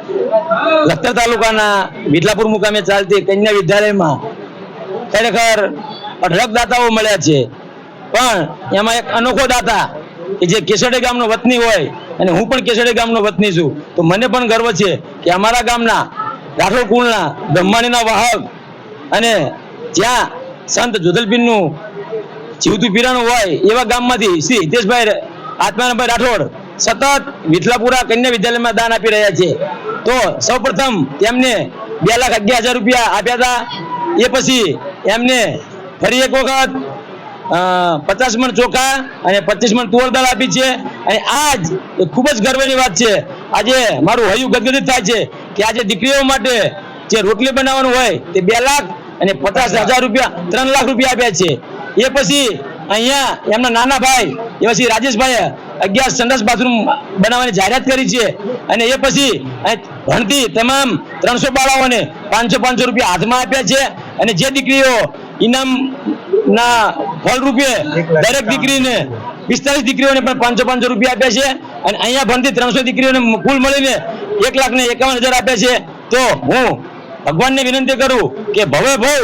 લખતર તાલુકાના વિઠલાપુર મુકામે ચાલતી કન્યા વિદ્યાલયમાં ખરેખર અઢળક દાતાઓ મળ્યા છે, પણ એમાં એક અનોખો દાતા કે જે કેસડી ગામનો વતની હોય, અને હું પણ કેસડી ગામનો વતની છું, તો મને પણ ગર્વ છે કે અમારા ગામના રાઠોડ કુળના બ્રહ્માણીના વાહક અને જ્યાં સંત જોધલપીરનું જીવતું પીરાણું હોય એવા ગામમાંથી શ્રી હિતેશભાઈ આત્માનભાઈ રાઠોડ સતત વિઠલાપુરા કન્યા વિદ્યાલયમાં દાન આપી રહ્યા છે. તો સૌપ્રથમ તેમને 2,11,000 રૂપિયા આપ્યા હતા. એ પછી એમને ફરી એક વખત 50 મણ ચોખા અને 25 મણ તુવર દાળ આપી છે. અને આજ ખૂબ જ ગર્વની વાત છે, આજે મારું હૈયું ગદગદિત થાય છે કે આજે દીકરીઓ માટે જે રોટલી બનાવવાનું હોય તે 2,50,000 રૂપિયા 3 લાખ રૂપિયા આપ્યા છે. એ પછી અહીંયા એમના નાના ભાઈ એવા શ્રી રાજેશભાઈ 11 સંડાસ બાથરૂમ બનાવવાની જાહેરાત કરી છે. અને એ પછી ભણતી તમામ 300 બાળાઓને 500 રૂપિયા હાથમાં આપ્યા છે. અને જે દીકરીઓ ઇનામના ફળ રૂપે દરેક દીકરીને 45 દીકરીઓને પણ 500 રૂપિયા આપ્યા છે. અને અહીંયા ભણતી 300 દીકરીઓને કુલ મળીને 1,51,000 આપ્યા છે. તો હું ભગવાનને વિનંતી કરું કે ભવે ભવ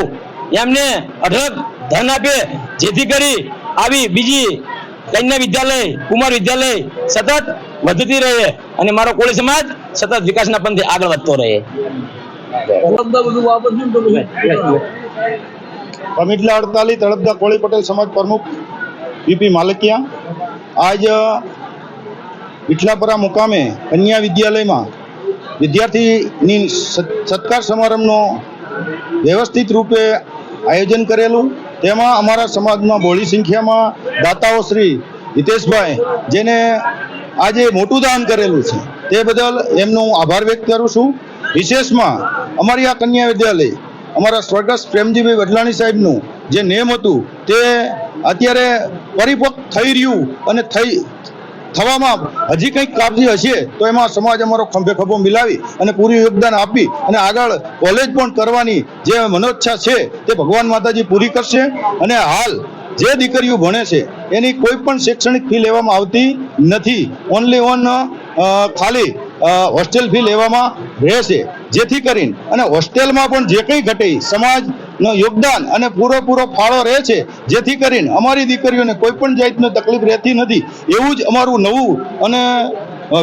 એમને અઢળક ધન આપે, જેથી કરી આવી બીજી કન્યા વિદ્યાલય, કુમાર વિદ્યાલય સતત વધતી રહે અને મારો કોળી સમાજ સતત વિકાસના પંથે આગળ વધતો રહે. કમિટલા 48 તળપદા કોળી પટેલ સમાજ પ્રમુખ પીપી માલકિયા આજ વિઠલાપુરા મુકામે કન્યા વિદ્યાલયમાં વિદ્યાર્થીની સત્કાર સમારંભનો વ્યવસ્થિત રૂપે આયોજન કરેલું. તેમાં અમારા સમાજમાં બહોળી સંખ્યામાં દાતાઓ શ્રી હિતેશભાઈ, જેને આજે મોટું દાન કરેલું છે, તે બદલ એમનો આભાર વ્યક્ત કરું છું. વિશેષમાં અમારી આ કન્યા વિદ્યાલય અમારા સ્વર્ગસ્થ પ્રેમજીભાઈ વડલાણી સાહેબનું જે નેમ હતું તે અત્યારે પરિપક્વ થઈ રહ્યું અને થવામાં હજી કંઈક કાપજી હશે તો એમાં સમાજ અમારો ખંભે ખભો મિલાવી અને પૂરું યોગદાન આપી અને આગળ કોલેજ પણ કરવાની જે મનોચ્છા છે તે ભગવાન માતાજી પૂરી કરશે. અને હાલ જે દીકરીઓ ભણે છે એની કોઈ પણ શૈક્ષણિક ફી લેવામાં આવતી નથી, ઓનલી ઓન ખાલી હોસ્ટેલ ફી લેવામાં રહેશે. જેથી કરીને અને હોસ્ટેલમાં પણ જે કંઈ ઘટે સમાજનો યોગદાન અને પૂરો ફાળો રહે છે, જેથી કરીને અમારી દીકરીઓને કોઈ પણ જાતનો તકલીફ રહેતી નથી. એવું જ અમારું નવું અને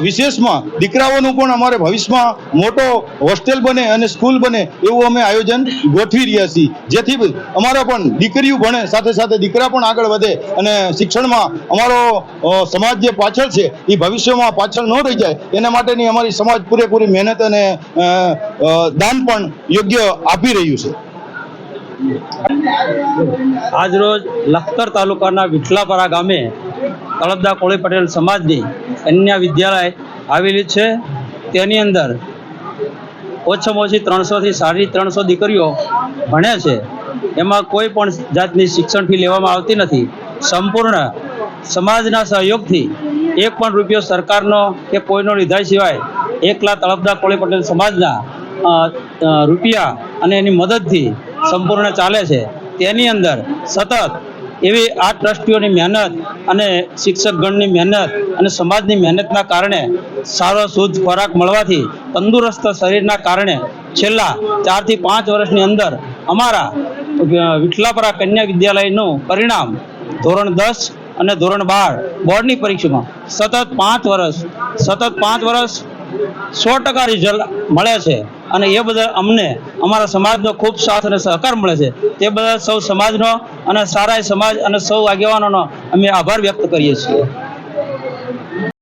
વિશેષમાં દીકરાઓનું પણ અમારે ભવિષ્યમાં મોટો હોસ્ટેલ બને અને સ્કૂલ બને એવું અમે આયોજન ગોઠવી રહ્યા છીએ, જેથી અમારા પણ દીકરીઓ ભણે, સાથે સાથે દીકરા પણ આગળ વધે અને શિક્ષણમાં અમારો સમાજ જે પાછળ છે એ ભવિષ્યમાં પાછળ ન રહી જાય એના માટેની અમારી સમાજ પૂરેપૂરી મહેનત અને દાન પણ યોગ્ય આપી રહ્યું છે. આજરોજ લખતર તાલુકાના વિઠલાપુરા ગામે તળપદા કોળી પટેલ સમાજની કન્યા વિદ્યાલય આવેલી છે. તેની અંદર ઓછામાં ઓછી 300થી 350 દીકરીઓ ભણે છે. એમાં કોઈ પણ જાતની શિક્ષણ ફી લેવામાં આવતી નથી. સંપૂર્ણ સમાજના સહયોગથી 1 પણ રૂપિયો સરકારનો કે કોઈનો લીધા સિવાય એકલા તળપદા કોળી પટેલ સમાજના રૂપિયા અને એની મદદથી સંપૂર્ણ ચાલે છે. તેની અંદર સતત એવી આ ટ્રસ્ટીઓની મહેનત અને શિક્ષકગણની મહેનત અને સમાજની મહેનતના કારણે સારો શુદ્ધ ખોરાક મળવાથી તંદુરસ્ત શરીરના કારણે છેલ્લા 4 થી 5 વર્ષની અંદર અમારા વિઠલાપુરા કન્યા વિદ્યાલયનું પરિણામ ધોરણ 10 અને ધોરણ 12 બોર્ડની પરીક્ષામાં સતત 5 વર્ષ 100% રિઝલ્ટ મળે છે. અને એ બદલ અમને અમારા સમાજનો ખૂબ સાથ અને સહકાર મળે છે. તે બદલ સૌ સમાજનો અને સારા સમાજ અને સૌ આગેવાનોનો અમે આભાર વ્યક્ત કરીએ છીએ.